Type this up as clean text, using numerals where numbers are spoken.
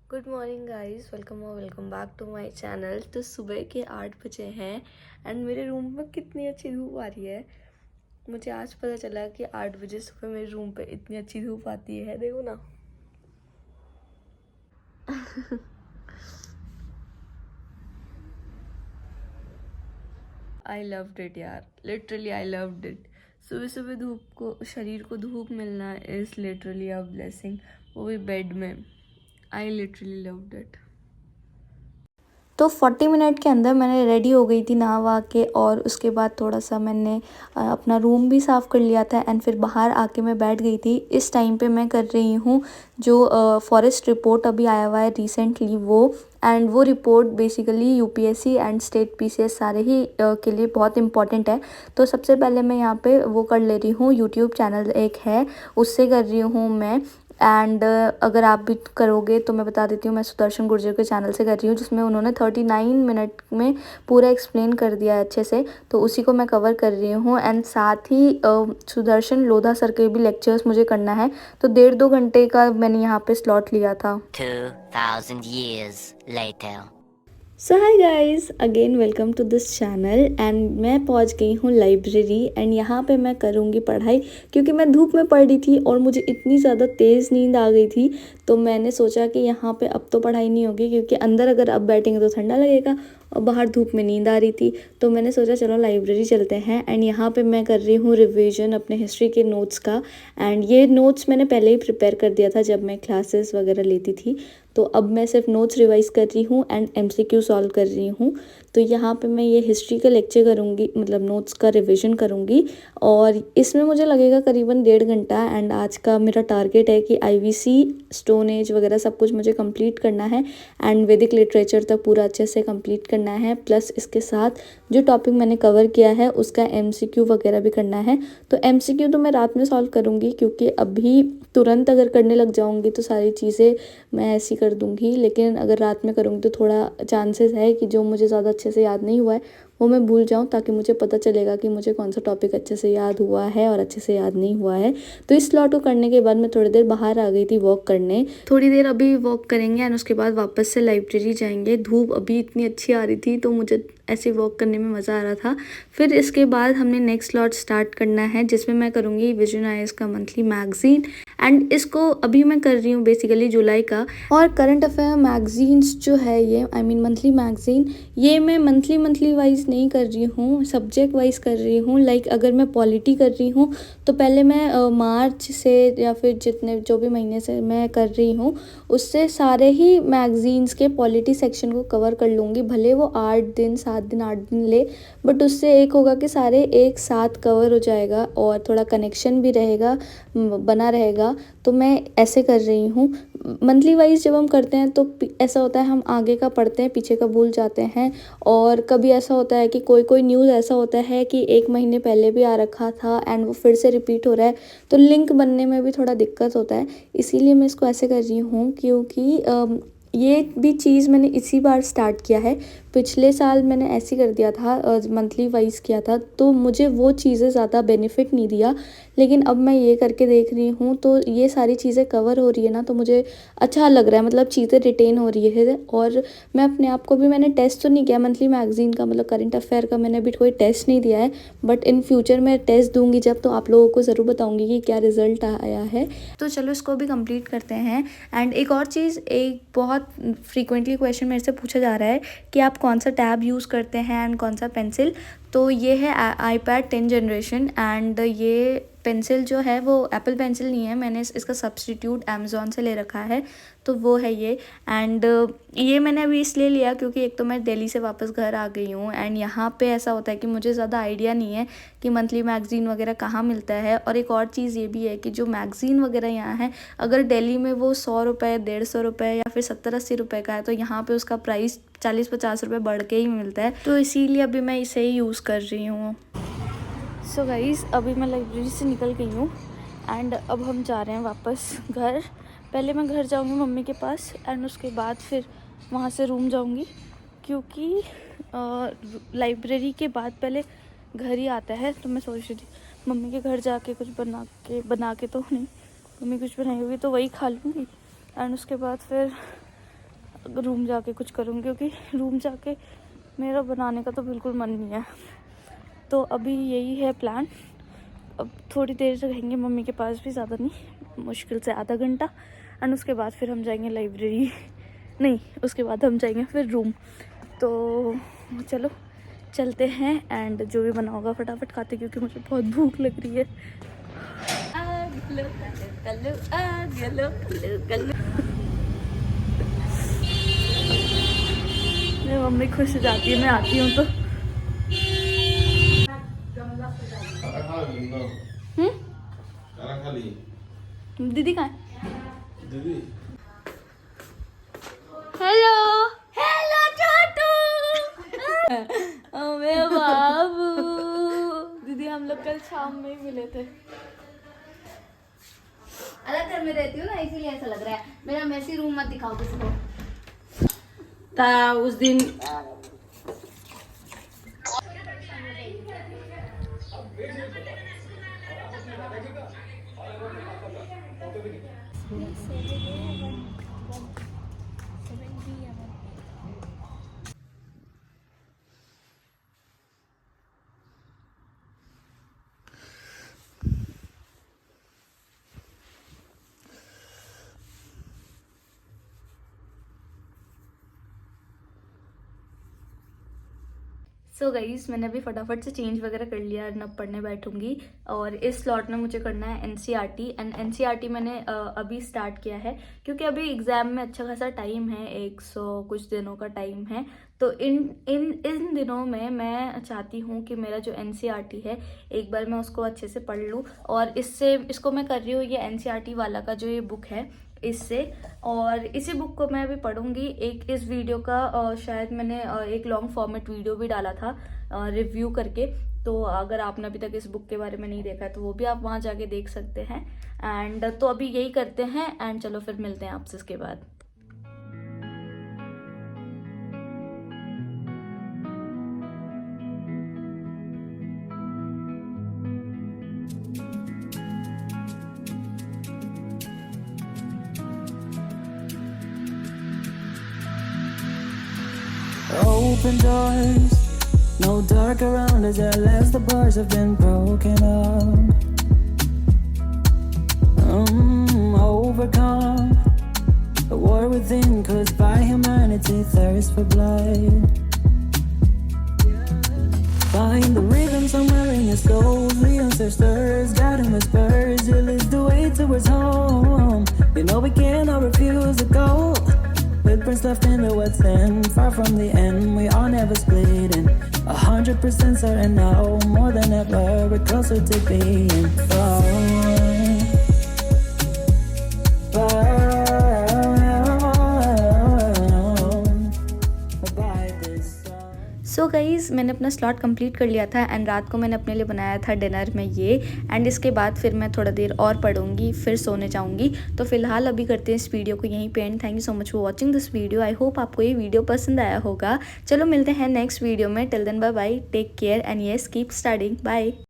Good morning guys, welcome back to my channel. तो सुबह के 8 बजे हैं एंड मेरे रूम में कितनी अच्छी धूप आ रही है। मुझे आज पता चला कि 8 बजे सुबह मेरे रूम पे इतनी अच्छी धूप आती है, देखो ना। आई लव्ड इट यार, लिटरली आई लव्ड इट। सुबह सुबह धूप को, शरीर को धूप मिलना इज़ लिटरली अ ब्लेसिंग, वो भी बेड में। I literally loved it. तो 40 मिनट के अंदर मैंने रेडी हो गई थी नहा वहा के, और उसके बाद थोड़ा सा मैंने अपना रूम भी साफ़ कर लिया था एंड फिर बाहर आके मैं बैठ गई थी। इस टाइम पे मैं कर रही हूँ जो फॉरेस्ट रिपोर्ट अभी आया हुआ है रिसेंटली वो, एंड वो report basically UPSC and state PCS सारे ही के लिए बहुत इंपॉर्टेंट है। तो सबसे पहले मैं यहाँ पे वो कर ले रही हूँ, यूट्यूब चैनल एक है उससे कर रही हूँ मैं। एंड अगर आप भी करोगे तो मैं बता देती हूँ, मैं सुदर्शन गुर्जर के चैनल से कर रही हूँ, जिसमें उन्होंने 39 मिनट में पूरा एक्सप्लेन कर दिया है अच्छे से। तो उसी को मैं कवर कर रही हूँ एंड साथ ही सुदर्शन लोधा सर के भी लेक्चर्स मुझे करना है। तो 1.5-2 घंटे का मैंने यहाँ पे स्लॉट लिया था। 2000 years later. So hi guys, again welcome to this channel. And मैं पहुंच गई हूँ लाइब्रेरी एंड यहाँ पे मैं करूँगी पढ़ाई, क्योंकि मैं धूप में पढ़ रही थी और मुझे इतनी ज़्यादा तेज़ नींद आ गई थी। तो मैंने सोचा कि यहाँ पे अब तो पढ़ाई नहीं होगी, क्योंकि अंदर अगर अब बैठेंगे तो ठंडा लगेगा और बाहर धूप में नींद आ रही थी। तो मैंने सोचा चलो लाइब्रेरी चलते हैं। एंड यहाँ पे मैं कर रही हूँ रिविज़न अपने हिस्ट्री के नोट्स का। एंड ये नोट्स मैंने पहले ही प्रिपेयर कर दिया था जब मैं क्लासेस वगैरह लेती थी। तो अब मैं सिर्फ नोट्स रिवाइज़ कर रही हूँ एंड एमसीक्यू सॉल्व कर रही हूँ। तो यहाँ पे मैं ये हिस्ट्री का लेक्चर करूँगी, मतलब नोट्स का रिवीजन करूँगी, और इसमें मुझे लगेगा करीबन 1.5 घंटा। एंड आज का मेरा टारगेट है कि आईवीसी, स्टोन एज वगैरह सब कुछ मुझे कंप्लीट करना है एंड वैदिक लिटरेचर तक पूरा अच्छे से कंप्लीट करना है। प्लस इसके साथ जो टॉपिक मैंने कवर किया है उसका एमसीक्यू वगैरह भी करना है। तो एमसीक्यू तो मैं रात में सॉल्व करूँगी, क्योंकि अभी तुरंत अगर करने लग जाऊँगी तो सारी चीज़ें मैं ऐसी कर दूँगी, लेकिन अगर रात में करूँगी तो थोड़ा चांसेस है कि जो मुझे ज़्यादा अच्छे से याद नहीं हुआ है वो मैं भूल जाऊँ, ताकि मुझे पता चलेगा कि मुझे कौन सा टॉपिक अच्छे से याद हुआ है और अच्छे से याद नहीं हुआ है। तो इस स्लॉट को करने के बाद मैं थोड़ी देर बाहर आ गई थी वॉक करने। थोड़ी देर अभी वॉक करेंगे एंड उसके बाद वापस से लाइब्रेरी जाएंगे। धूप अभी इतनी अच्छी आ रही थी तो मुझे ऐसे वॉक करने में मज़ा आ रहा था। फिर इसके बाद हमने नेक्स्ट स्लॉट स्टार्ट करना है, जिसमें मैं करूँगी विजन आईएएस का मंथली मैगजीन। एंड इसको अभी मैं कर रही हूँ बेसिकली जुलाई का। और करंट अफेयर मैगजीन्स जो है ये, आई मीन मंथली मैगजीन, ये मैं मंथली वाइज नहीं कर रही हूँ, सब्जेक्ट वाइज कर रही हूँ। लाइक अगर मैं पॉलिटी कर रही हूँ तो पहले मैं मार्च से या फिर जितने जो भी महीने से मैं कर रही हूँ उससे सारे ही मैगजीन्स के पॉलिटी सेक्शन को कवर कर लूँगी। भले वो 8 दिन 7 दिन 8 दिन ले, बट उससे एक होगा कि सारे एक साथ कवर हो जाएगा और थोड़ा कनेक्शन भी रहेगा, बना रहेगा। तो मैं ऐसे कर रही हूँ। मंथली वाइज जब हम करते हैं तो ऐसा होता है हम आगे का पढ़ते हैं पीछे का भूल जाते हैं। और कभी ऐसा होता है कि कोई न्यूज़ ऐसा होता है कि 1 महीने पहले भी आ रखा था एंड वो फिर से रिपीट हो रहा है, तो लिंक बनने में भी थोड़ा दिक्कत होता है। इसीलिए मैं इसको ऐसे कर रही हूँ, क्योंकि ये भी चीज़ मैंने इसी बार स्टार्ट किया है। पिछले साल मैंने ऐसे कर दिया था, मंथली वाइज किया था, तो मुझे वो चीज़ें ज़्यादा बेनिफिट नहीं दिया। लेकिन अब मैं ये करके देख रही हूँ तो ये सारी चीज़ें कवर हो रही है ना, तो मुझे अच्छा लग रहा है, मतलब चीज़ें रिटेन हो रही है। और मैं अपने आप को भी, मैंने टेस्ट तो नहीं किया मंथली मैगजीन का, मतलब करंट अफेयर का मैंने अभी कोई टेस्ट नहीं दिया है, बट इन फ्यूचर मैं टेस्ट दूंगी जब, तो आप लोगों को ज़रूर बताऊंगी कि क्या रिजल्ट आया है। तो चलो इसको भी कंप्लीट करते हैं। एंड एक और चीज़, एक बहुत फ्रीक्वेंटली क्वेश्चन मेरे से पूछा जा रहा है कि आप कौन सा टैब यूज़ करते हैं एंड कौन सा पेंसिल। तो ये है iPad 10 जनरेशन एंड ये पेंसिल जो है वो एप्पल पेंसिल नहीं है, मैंने इसका सब्सटीट्यूट अमेज़ॉन से ले रखा है, तो वो है ये। एंड ये मैंने अभी इसलिए लिया क्योंकि एक तो मैं दिल्ली से वापस घर आ गई हूँ एंड यहाँ पे ऐसा होता है कि मुझे ज़्यादा आइडिया नहीं है कि मंथली मैगज़ीन वगैरह कहाँ मिलता है। और एक और चीज़ ये भी है कि जो मैगज़ीन वगैरह यहाँ है, अगर दिल्ली में वो 100 रुपये 150 रुपये या फिर 70-80 रुपये का है, तो यहाँ पे उसका प्राइस 40-50 रुपये बढ़ के ही मिलता है। तो इसीलिए अभी मैं इसे ही यूज़ कर रही हूँ। सो गाइस, अभी मैं लाइब्रेरी से निकल गई हूँ एंड अब हम जा रहे हैं वापस घर। पहले मैं घर जाऊँगी मम्मी के पास एंड उसके बाद फिर वहाँ से रूम जाऊँगी, क्योंकि लाइब्रेरी के बाद पहले घर ही आता है। तो मैं सोच रही थी मम्मी के घर जाके कुछ बना के तो नहीं, मम्मी कुछ बनाई होगी तो वही खा लूँगी एंड उसके बाद फिर रूम जाके कुछ करूँगी, क्योंकि रूम जाके मेरा बनाने का तो बिल्कुल मन नहीं है। तो अभी यही है प्लान। अब थोड़ी देर रहेंगे मम्मी के पास भी, ज़्यादा नहीं, मुश्किल से आधा घंटा, एंड उसके बाद फिर हम जाएंगे लाइब्रेरी, नहीं उसके बाद हम जाएंगे फिर रूम। तो चलो चलते हैं एंड जो भी बना होगा फटाफट खाते, क्योंकि मुझे बहुत भूख लग रही है। मेरी मम्मी खुश हो जाती है मैं आती हूँ तो। दीदी कहाँ है? दीदी हेलो हेलो छोटू। ओ मेरे बाबू। दीदी हम लोग कल शाम में ही मिले थे। अलग घर में रहती हूँ ना, इसीलिए ऐसा लग रहा है। मेरा मैसी रूम मत दिखाओ किसी को। उस दिन सो गाइस मैंने अभी फटाफट से चेंज वगैरह कर लिया, अब पढ़ने बैठूंगी। और इस स्लॉट में मुझे करना है एनसीईआरटी, एंड एनसीईआरटी मैंने अभी स्टार्ट किया है, क्योंकि अभी एग्ज़ाम में अच्छा खासा टाइम है, 100 कुछ दिनों का टाइम है। तो इन दिनों में मैं चाहती हूँ कि मेरा जो एनसीईआरटी है एक बार मैं उसको अच्छे से पढ़ लूँ। और इसको मैं कर रही हूँ ये एनसीईआरटी वाला का जो ये बुक है इससे, और इसी बुक को मैं अभी पढ़ूंगी। एक इस वीडियो का शायद मैंने एक लॉन्ग फॉर्मेट वीडियो भी डाला था रिव्यू करके, तो अगर आपने अभी तक इस बुक के बारे में नहीं देखा है तो वो भी आप वहाँ जाके देख सकते हैं। एंड तो अभी यही करते हैं, एंड चलो फिर मिलते हैं आपसे इसके बाद। Open doors, no dark around us unless the bars have been broken up. Overcome the war within caused by humanity, thirst for blood. Find the rhythm somewhere in your soul, the ancestors guiding whispers. You lead the way towards home. You know we cannot refuse to go. Footprints left in the wet sand, far from the end. We are never splitting. 100% certain now, more than ever, we're closer to being far. So guys मैंने अपना slot complete कर लिया था, and रात को मैंने अपने लिए बनाया था डिनर में ये, एंड इसके बाद फिर मैं थोड़ा देर और पढ़ूंगी, फिर सोने जाऊंगी। तो फिलहाल अभी करते हैं इस वीडियो को यहीं पे end. Thank you so much for watching this video. I hope आपको ये वीडियो पसंद आया होगा। चलो मिलते हैं नेक्स्ट वीडियो में। Till then bye bye, take care and yes keep studying, bye.